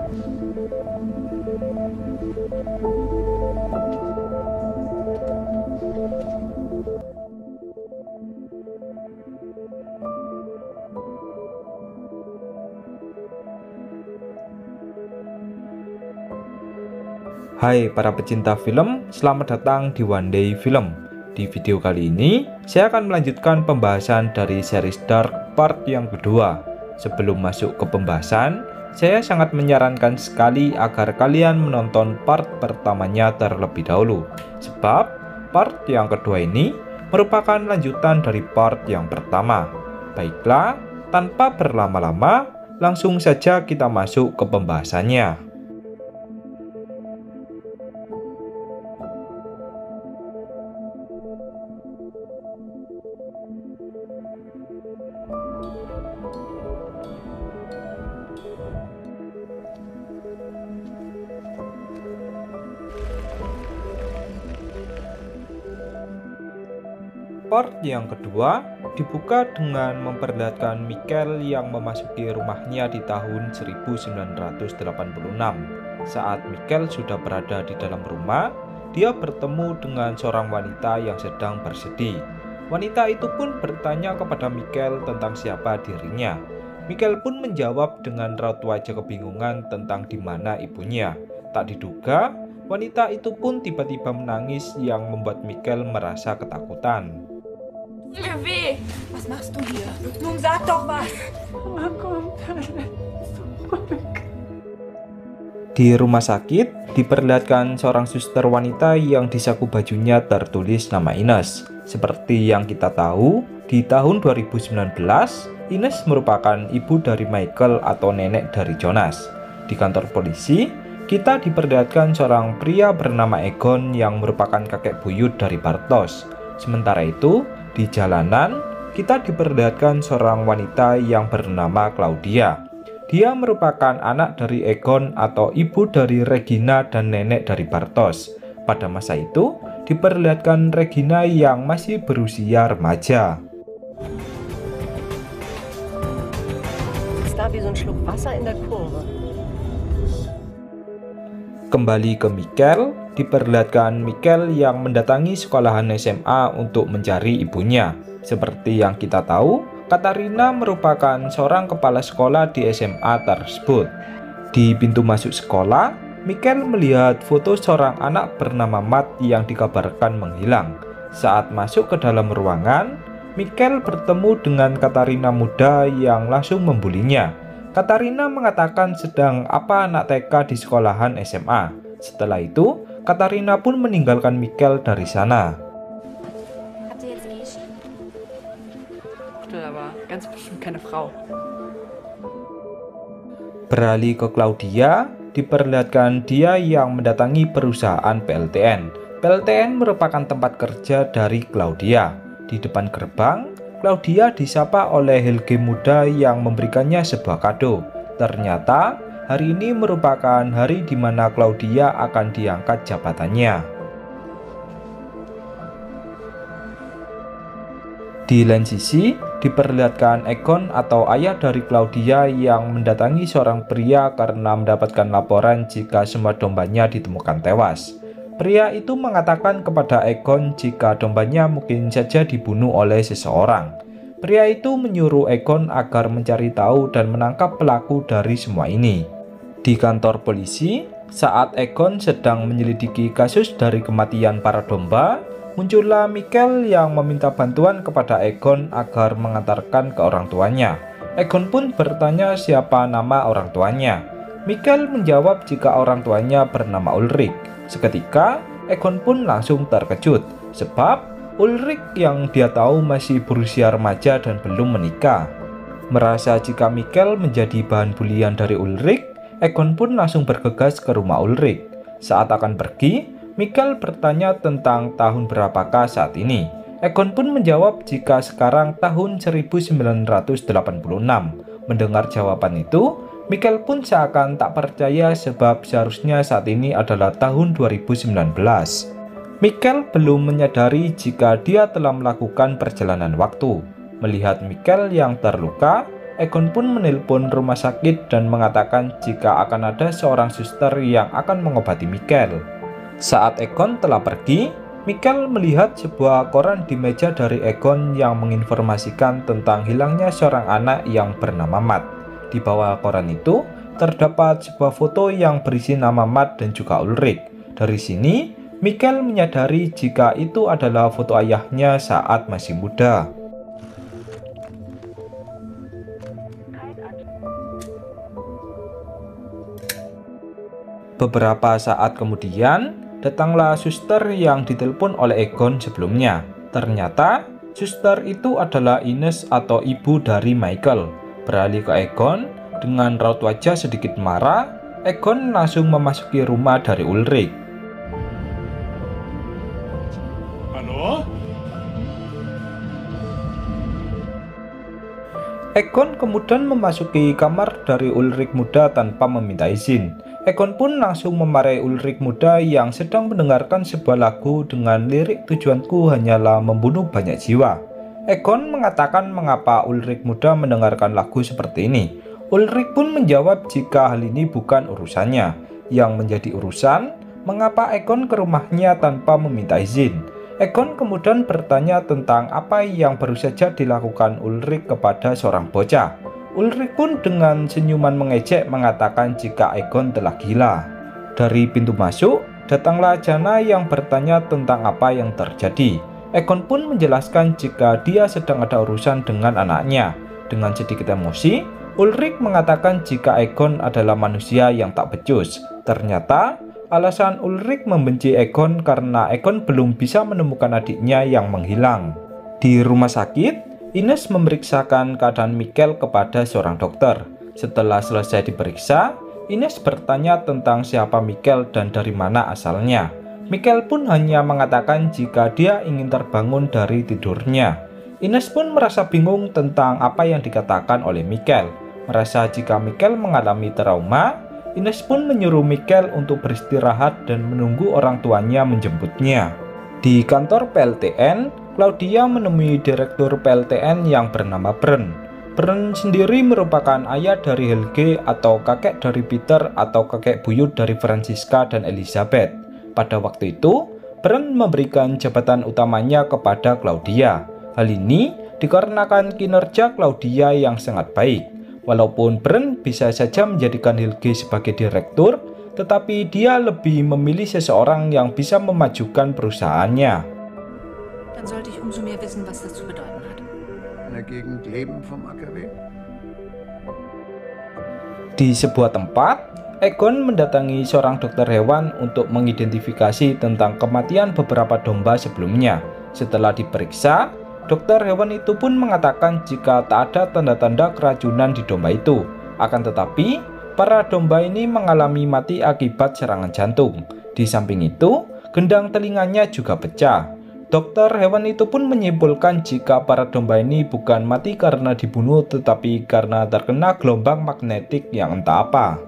Hai para pecinta film, selamat datang di One Day Film. Di video kali ini, saya akan melanjutkan pembahasan dari series Dark part yang kedua. Sebelum masuk ke pembahasan, saya sangat menyarankan sekali agar kalian menonton part pertamanya terlebih dahulu. Sebab, part yang kedua ini merupakan lanjutan dari part yang pertama. Baiklah, tanpa berlama-lama, langsung saja kita masuk ke pembahasannya. Part yang kedua dibuka dengan memperlihatkan Michael yang memasuki rumahnya di tahun 1986. Saat Michael sudah berada di dalam rumah, dia bertemu dengan seorang wanita yang sedang bersedih. Wanita itu pun bertanya kepada Michael tentang siapa dirinya. Michael pun menjawab dengan raut wajah kebingungan tentang di mana ibunya. Tak diduga, wanita itu pun tiba-tiba menangis yang membuat Michael merasa ketakutan. Mir weh! Was machst du hier? Nun sag doch was! Di rumah sakit, diperlihatkan seorang suster wanita yang di saku bajunya tertulis nama Ines. Seperti yang kita tahu, di tahun 2019, Ines merupakan ibu dari Michael atau nenek dari Jonas. Di kantor polisi, kita diperlihatkan seorang pria bernama Egon yang merupakan kakek buyut dari Bartosz. Sementara itu, di jalanan, kita diperlihatkan seorang wanita yang bernama Claudia. Dia merupakan anak dari Egon atau ibu dari Regina dan nenek dari Bartosz. Pada masa itu, diperlihatkan Regina yang masih berusia remaja. Kembali ke Michael, diperlihatkan Michael yang mendatangi sekolahan SMA untuk mencari ibunya. Seperti yang kita tahu, Katarina merupakan seorang kepala sekolah di SMA tersebut. Di pintu masuk sekolah, Michael melihat foto seorang anak bernama Matt yang dikabarkan menghilang. Saat masuk ke dalam ruangan, Michael bertemu dengan Katarina muda yang langsung membulinya. Katarina mengatakan sedang apa anak TK di sekolahan SMA. Setelah itu, Katarina pun meninggalkan Michael dari sana. Beralih ke Claudia, diperlihatkan dia yang mendatangi perusahaan PLTN. PLTN merupakan tempat kerja dari Claudia. Di depan gerbang, Claudia disapa oleh Helge muda yang memberikannya sebuah kado. Ternyata, hari ini merupakan hari di mana Claudia akan diangkat jabatannya. Di lain sisi, diperlihatkan Egon atau ayah dari Claudia yang mendatangi seorang pria karena mendapatkan laporan jika semua dombanya ditemukan tewas. Pria itu mengatakan kepada Egon jika dombanya mungkin saja dibunuh oleh seseorang. Pria itu menyuruh Egon agar mencari tahu dan menangkap pelaku dari semua ini. Di kantor polisi, saat Egon sedang menyelidiki kasus dari kematian para domba, muncullah Michael yang meminta bantuan kepada Egon agar mengantarkan ke orang tuanya. Egon pun bertanya siapa nama orang tuanya. Michael menjawab jika orang tuanya bernama Ulrich. Seketika, Egon pun langsung terkejut, sebab Ulrich yang dia tahu masih berusia remaja dan belum menikah. Merasa jika Michael menjadi bahan bulian dari Ulrich, Egon pun langsung bergegas ke rumah Ulrich. Saat akan pergi, Michael bertanya tentang tahun berapakah saat ini. Egon pun menjawab jika sekarang tahun 1986. Mendengar jawaban itu, Michael pun seakan tak percaya sebab seharusnya saat ini adalah tahun 2019. Michael belum menyadari jika dia telah melakukan perjalanan waktu. Melihat Michael yang terluka, Egon pun menelpon rumah sakit dan mengatakan jika akan ada seorang suster yang akan mengobati Michael. Saat Egon telah pergi, Michael melihat sebuah koran di meja dari Egon yang menginformasikan tentang hilangnya seorang anak yang bernama Matt. Di bawah koran itu terdapat sebuah foto yang berisi nama Matt dan juga Ulrich. Dari sini, Michael menyadari jika itu adalah foto ayahnya saat masih muda. Beberapa saat kemudian, datanglah suster yang ditelepon oleh Egon sebelumnya. Ternyata, suster itu adalah Ines atau ibu dari Michael. Beralih ke Egon, dengan raut wajah sedikit marah, Egon langsung memasuki rumah dari Ulrich. Halo? Egon kemudian memasuki kamar dari Ulrich muda tanpa meminta izin. Egon pun langsung memarahi Ulrich muda yang sedang mendengarkan sebuah lagu dengan lirik "Tujuanku hanyalah membunuh banyak jiwa". Egon mengatakan mengapa Ulrich muda mendengarkan lagu seperti ini. Ulrich pun menjawab jika hal ini bukan urusannya. Yang menjadi urusan, mengapa Egon ke rumahnya tanpa meminta izin. Egon kemudian bertanya tentang apa yang baru saja dilakukan Ulrich kepada seorang bocah. Ulrich pun dengan senyuman mengejek mengatakan jika Egon telah gila. Dari pintu masuk, datanglah Jana yang bertanya tentang apa yang terjadi. Egon pun menjelaskan jika dia sedang ada urusan dengan anaknya. Dengan sedikit emosi, Ulrich mengatakan jika Egon adalah manusia yang tak becus. Ternyata, alasan Ulrich membenci Egon karena Egon belum bisa menemukan adiknya yang menghilang. Di rumah sakit, Ines memeriksakan keadaan Michael kepada seorang dokter. Setelah selesai diperiksa, Ines bertanya tentang siapa Michael dan dari mana asalnya. Michael pun hanya mengatakan jika dia ingin terbangun dari tidurnya. Ines pun merasa bingung tentang apa yang dikatakan oleh Michael. Merasa jika Michael mengalami trauma, Ines pun menyuruh Michael untuk beristirahat dan menunggu orang tuanya menjemputnya. Di kantor PLTN, Claudia menemui direktur PLTN yang bernama Bernd. Bernd sendiri merupakan ayah dari Helge atau kakek dari Peter atau kakek buyut dari Franziska dan Elizabeth. Pada waktu itu, Bernd memberikan jabatan utamanya kepada Claudia. Hal ini dikarenakan kinerja Claudia yang sangat baik. Walaupun Bernd bisa saja menjadikan Helge sebagai direktur, tetapi dia lebih memilih seseorang yang bisa memajukan perusahaannya. Dann sollte ich umso mehr wissen, was das zu bedeuten hat. In der Gegend leben vom AKW? Di sebuah tempat, Egon mendatangi seorang dokter hewan untuk mengidentifikasi tentang kematian beberapa domba sebelumnya. Setelah diperiksa, dokter hewan itu pun mengatakan jika tak ada tanda-tanda keracunan di domba itu. Akan tetapi, para domba ini mengalami mati akibat serangan jantung. Di samping itu, gendang telinganya juga pecah. Dokter hewan itu pun menyimpulkan jika para domba ini bukan mati karena dibunuh tetapi karena terkena gelombang magnetik yang entah apa.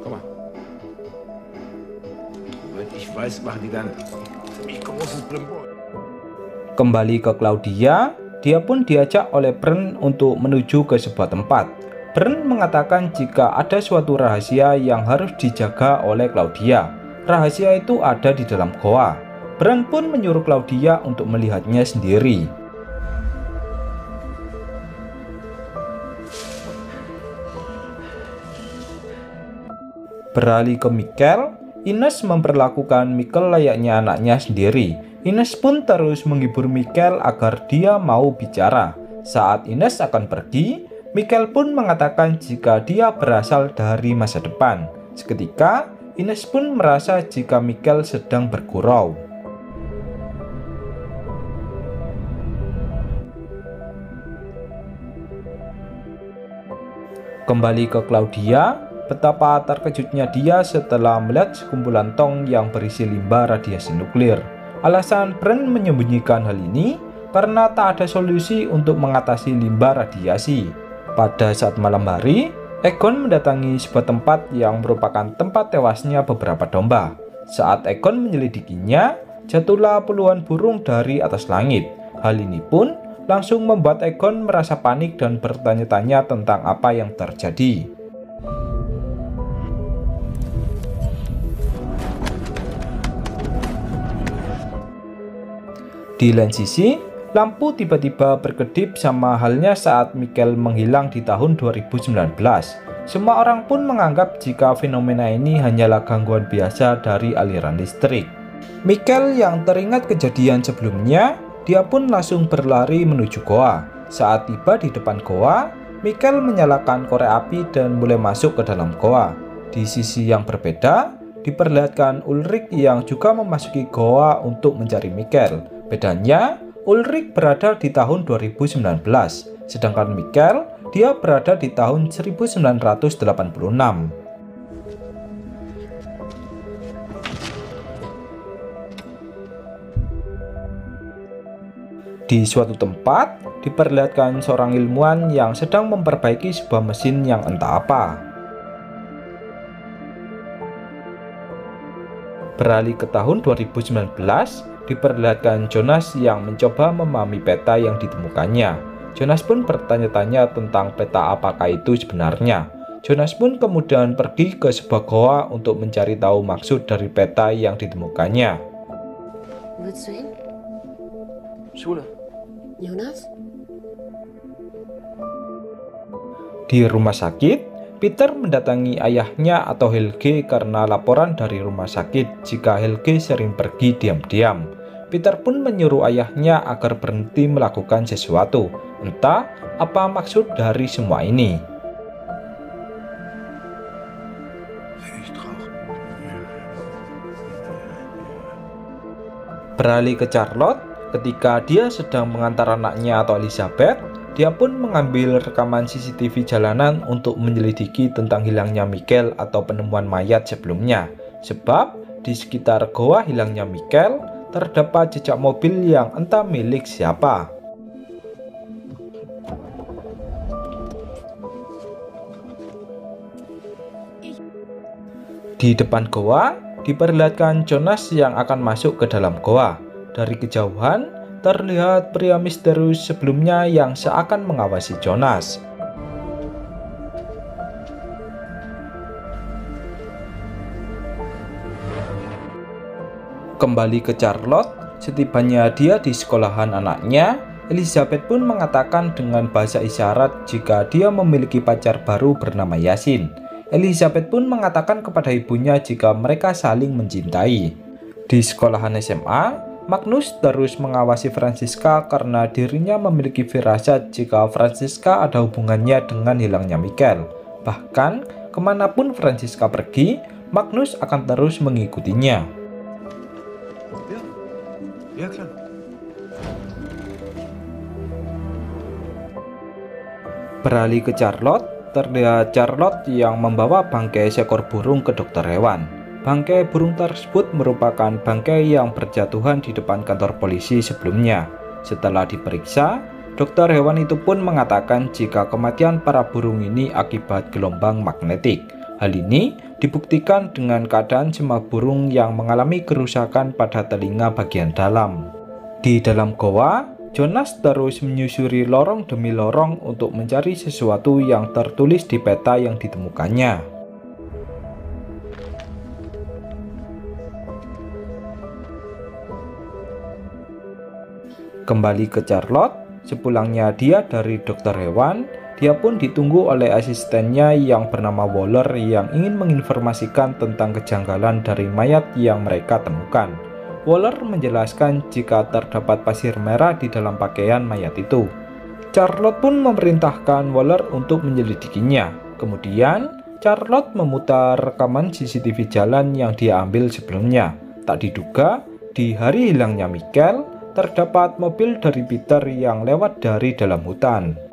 Komm mal. Wenn ich weiß, machen die dann ziemlich großes Brimbor. Kembali ke Claudia, dia pun diajak oleh Bernd untuk menuju ke sebuah tempat. Bernd mengatakan jika ada suatu rahasia yang harus dijaga oleh Claudia. Rahasia itu ada di dalam goa. Bernd pun menyuruh Claudia untuk melihatnya sendiri. Beralih ke Michael, Ines memperlakukan Michael layaknya anaknya sendiri. Ines pun terus menghibur Michael agar dia mau bicara. Saat Ines akan pergi, Michael pun mengatakan jika dia berasal dari masa depan. Seketika, Ines pun merasa jika Michael sedang bergurau. Kembali ke Claudia, betapa terkejutnya dia setelah melihat sekumpulan tong yang berisi limbah radiasi nuklir. Alasan Bernd menyembunyikan hal ini karena tak ada solusi untuk mengatasi limbah radiasi. Pada saat malam hari, Egon mendatangi sebuah tempat yang merupakan tempat tewasnya beberapa domba. Saat Egon menyelidikinya, jatuhlah puluhan burung dari atas langit. Hal ini pun langsung membuat Egon merasa panik dan bertanya-tanya tentang apa yang terjadi. Di lain sisi, lampu tiba-tiba berkedip sama halnya saat Michael menghilang di tahun 2019. Semua orang pun menganggap jika fenomena ini hanyalah gangguan biasa dari aliran listrik. Michael yang teringat kejadian sebelumnya, dia pun langsung berlari menuju goa. Saat tiba di depan goa, Michael menyalakan korek api dan mulai masuk ke dalam goa. Di sisi yang berbeda, diperlihatkan Ulrich yang juga memasuki goa untuk mencari Michael. Bedanya, Ulrich berada di tahun 2019, sedangkan Michael dia berada di tahun 1986. Di suatu tempat, diperlihatkan seorang ilmuwan yang sedang memperbaiki sebuah mesin yang entah apa. Beralih ke tahun 2019, diperlihatkan Jonas yang mencoba memahami peta yang ditemukannya. Jonas pun bertanya-tanya tentang peta apakah itu sebenarnya. Jonas pun kemudian pergi ke sebuah goa untuk mencari tahu maksud dari peta yang ditemukannya. Willst du hin? Schule. Jonas? Di rumah sakit, Peter mendatangi ayahnya atau Helge karena laporan dari rumah sakit jika Helge sering pergi diam-diam. Peter pun menyuruh ayahnya agar berhenti melakukan sesuatu. Entah apa maksud dari semua ini. Beralih ke Charlotte, ketika dia sedang mengantar anaknya atau Elizabeth, dia pun mengambil rekaman CCTV jalanan untuk menyelidiki tentang hilangnya Michael atau penemuan mayat sebelumnya. Sebab di sekitar goa hilangnya Michael terdapat jejak mobil yang entah milik siapa. Di depan goa, diperlihatkan Jonas yang akan masuk ke dalam goa. Dari kejauhan, terlihat pria misterius sebelumnya yang seakan mengawasi Jonas. Kembali ke Charlotte, setibanya dia di sekolahan anaknya, Elizabeth pun mengatakan dengan bahasa isyarat jika dia memiliki pacar baru bernama Yasin. Elizabeth pun mengatakan kepada ibunya jika mereka saling mencintai. Di sekolahan SMA, Magnus terus mengawasi Franziska karena dirinya memiliki firasat jika Franziska ada hubungannya dengan hilangnya Michael. Bahkan, kemanapun Franziska pergi, Magnus akan terus mengikutinya. Ja, klar. Beralih ke Charlotte, terlihat Charlotte yang membawa bangkai seekor burung ke dokter hewan. Bangkai burung tersebut merupakan bangkai yang berjatuhan di depan kantor polisi sebelumnya. Setelah diperiksa, dokter hewan itu pun mengatakan jika kematian para burung ini akibat gelombang magnetik. Hal ini dibuktikan dengan keadaan semua burung yang mengalami kerusakan pada telinga bagian dalam. Di dalam goa, Jonas terus menyusuri lorong demi lorong untuk mencari sesuatu yang tertulis di peta yang ditemukannya. Kembali ke Charlotte, sepulangnya dia dari dokter hewan, dia pun ditunggu oleh asistennya yang bernama Waller yang ingin menginformasikan tentang kejanggalan dari mayat yang mereka temukan. Waller menjelaskan jika terdapat pasir merah di dalam pakaian mayat itu. Charlotte pun memerintahkan Waller untuk menyelidikinya. Kemudian, Charlotte memutar rekaman CCTV jalan yang dia ambil sebelumnya. Tak diduga, di hari hilangnya Michael, terdapat mobil dari Peter yang lewat dari dalam hutan.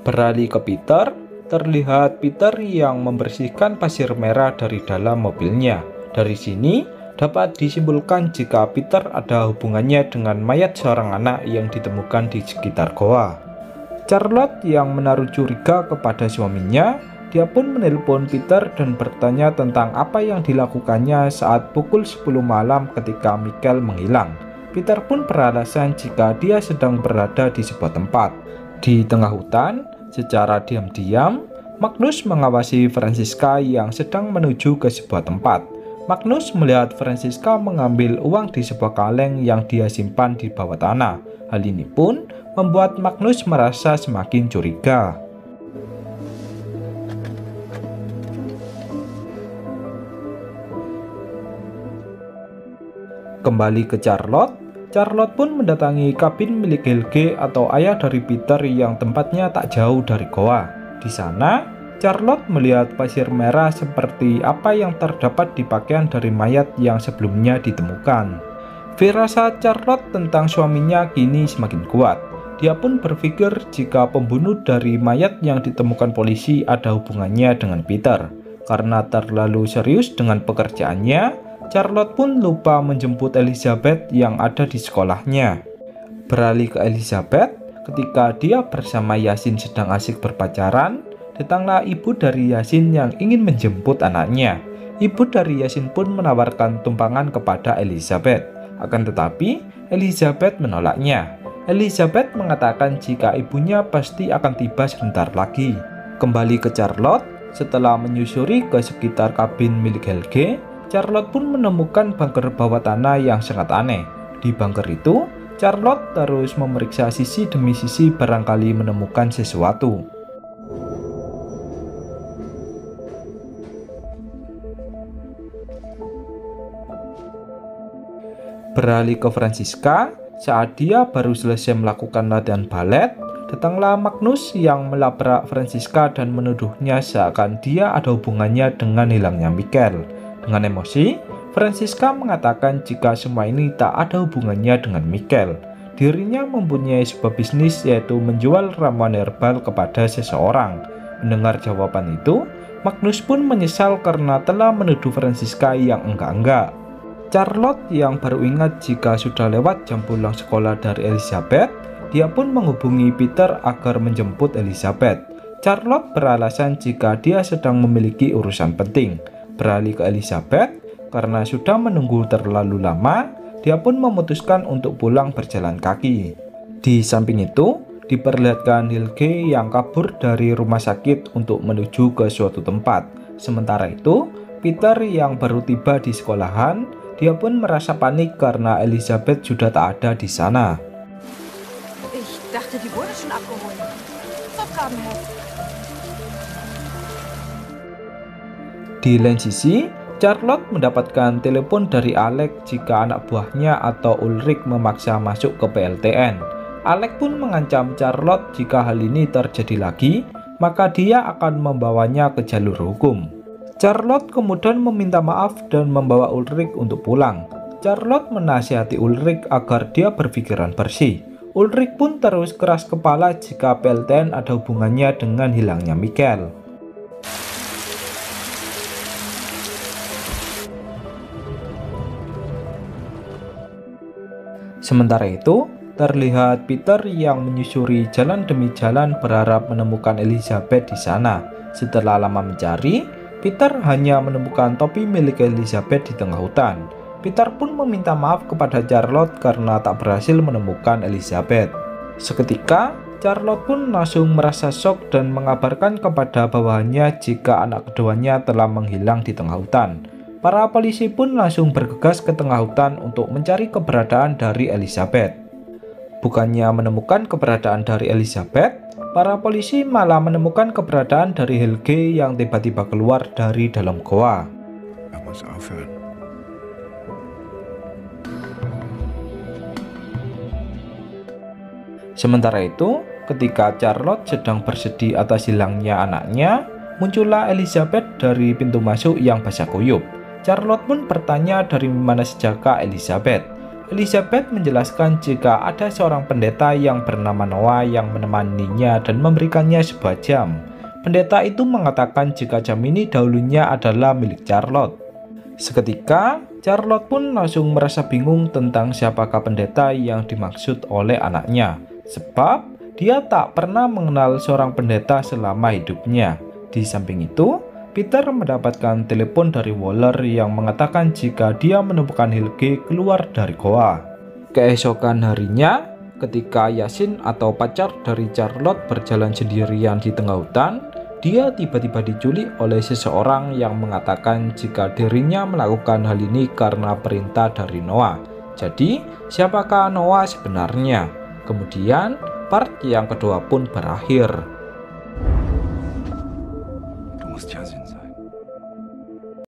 Beralih ke Peter, terlihat Peter yang membersihkan pasir merah dari dalam mobilnya. Dari sini, dapat disimpulkan jika Peter ada hubungannya dengan mayat seorang anak yang ditemukan di sekitar goa. Charlotte yang menaruh curiga kepada suaminya, Dia pun menelpon Peter dan bertanya tentang apa yang dilakukannya saat pukul 10 malam ketika Michael menghilang. Peter pun beralasan jika dia sedang berada di sebuah tempat di tengah hutan. Secara diam-diam, Magnus mengawasi Franziska yang sedang menuju ke sebuah tempat. Magnus melihat Franziska mengambil uang di sebuah kaleng yang dia simpan di bawah tanah. Hal ini pun membuat Magnus merasa semakin curiga. Kembali ke Charlotte, Charlotte pun mendatangi kabin milik Helge atau ayah dari Peter yang tempatnya tak jauh dari goa. Di sana, Charlotte melihat pasir merah seperti apa yang terdapat di pakaian dari mayat yang sebelumnya ditemukan. Firasat Charlotte tentang suaminya kini semakin kuat. Dia pun berpikir jika pembunuh dari mayat yang ditemukan polisi ada hubungannya dengan Peter. Karena terlalu serius dengan pekerjaannya, Charlotte pun lupa menjemput Elizabeth yang ada di sekolahnya. Beralih ke Elizabeth, ketika dia bersama Yasin sedang asik berpacaran, datanglah ibu dari Yasin yang ingin menjemput anaknya. Ibu dari Yasin pun menawarkan tumpangan kepada Elizabeth. Akan tetapi, Elizabeth menolaknya. Elizabeth mengatakan jika ibunya pasti akan tiba sebentar lagi. Kembali ke Charlotte, setelah menyusuri ke sekitar kabin milik Helge, Charlotte pun menemukan bunker bawah tanah yang sangat aneh. Di bunker itu, Charlotte terus memeriksa sisi demi sisi barangkali menemukan sesuatu. Beralih ke Franziska, saat dia baru selesai melakukan latihan balet, datanglah Magnus yang melabrak Franziska dan menuduhnya seakan dia ada hubungannya dengan hilangnya Michael. Dengan emosi, Franziska mengatakan jika semua ini tak ada hubungannya dengan Michael. Dirinya mempunyai sebuah bisnis yaitu menjual ramuan herbal kepada seseorang. Mendengar jawaban itu, Magnus pun menyesal karena telah menuduh Franziska yang enggak-enggak. Charlotte yang baru ingat jika sudah lewat jam pulang sekolah dari Elizabeth, dia pun menghubungi Peter agar menjemput Elizabeth. Charlotte beralasan jika dia sedang memiliki urusan penting. Beralih ke Elizabeth, karena sudah menunggu terlalu lama, dia pun memutuskan untuk pulang berjalan kaki. Di samping itu, diperlihatkan Helge yang kabur dari rumah sakit untuk menuju ke suatu tempat. Sementara itu, Peter yang baru tiba di sekolahan, dia pun merasa panik karena Elizabeth sudah tak ada di sana. Ich dachte, die wurde schon abgeholt. Aufgabenheft. Di lain sisi, Charlotte mendapatkan telepon dari Alex jika anak buahnya atau Ulrich memaksa masuk ke PLTN. Alex pun mengancam Charlotte jika hal ini terjadi lagi, maka dia akan membawanya ke jalur hukum. Charlotte kemudian meminta maaf dan membawa Ulrich untuk pulang. Charlotte menasihati Ulrich agar dia berpikiran bersih. Ulrich pun terus keras kepala jika PLTN ada hubungannya dengan hilangnya Michael. Sementara itu, terlihat Peter yang menyusuri jalan demi jalan berharap menemukan Elizabeth di sana. Setelah lama mencari, Peter hanya menemukan topi milik Elizabeth di tengah hutan. Peter pun meminta maaf kepada Charlotte karena tak berhasil menemukan Elizabeth. Seketika, Charlotte pun langsung merasa shock dan mengabarkan kepada bawahannya jika anak keduanya telah menghilang di tengah hutan. Para polisi pun langsung bergegas ke tengah hutan untuk mencari keberadaan dari Elizabeth. Bukannya menemukan keberadaan dari Elizabeth, para polisi malah menemukan keberadaan dari Helge yang tiba-tiba keluar dari dalam goa. Sementara itu, ketika Charlotte sedang bersedih atas hilangnya anaknya, muncullah Elizabeth dari pintu masuk yang basah kuyup. Charlotte pun bertanya dari mana sajakah Elizabeth. Elizabeth menjelaskan jika ada seorang pendeta yang bernama Noah yang menemaninya dan memberikannya sebuah jam. Pendeta itu mengatakan jika jam ini dahulunya adalah milik Charlotte. Seketika, Charlotte pun langsung merasa bingung tentang siapakah pendeta yang dimaksud oleh anaknya, sebab dia tak pernah mengenal seorang pendeta selama hidupnya. Di samping itu, Peter mendapatkan telepon dari Waller yang mengatakan jika dia menemukan Helge keluar dari goa. Keesokan harinya, ketika Yasin atau pacar dari Charlotte berjalan sendirian di tengah hutan, dia tiba-tiba diculik oleh seseorang yang mengatakan jika dirinya melakukan hal ini karena perintah dari Noah. Jadi, siapakah Noah sebenarnya? Kemudian, part yang kedua pun berakhir. Du musst ja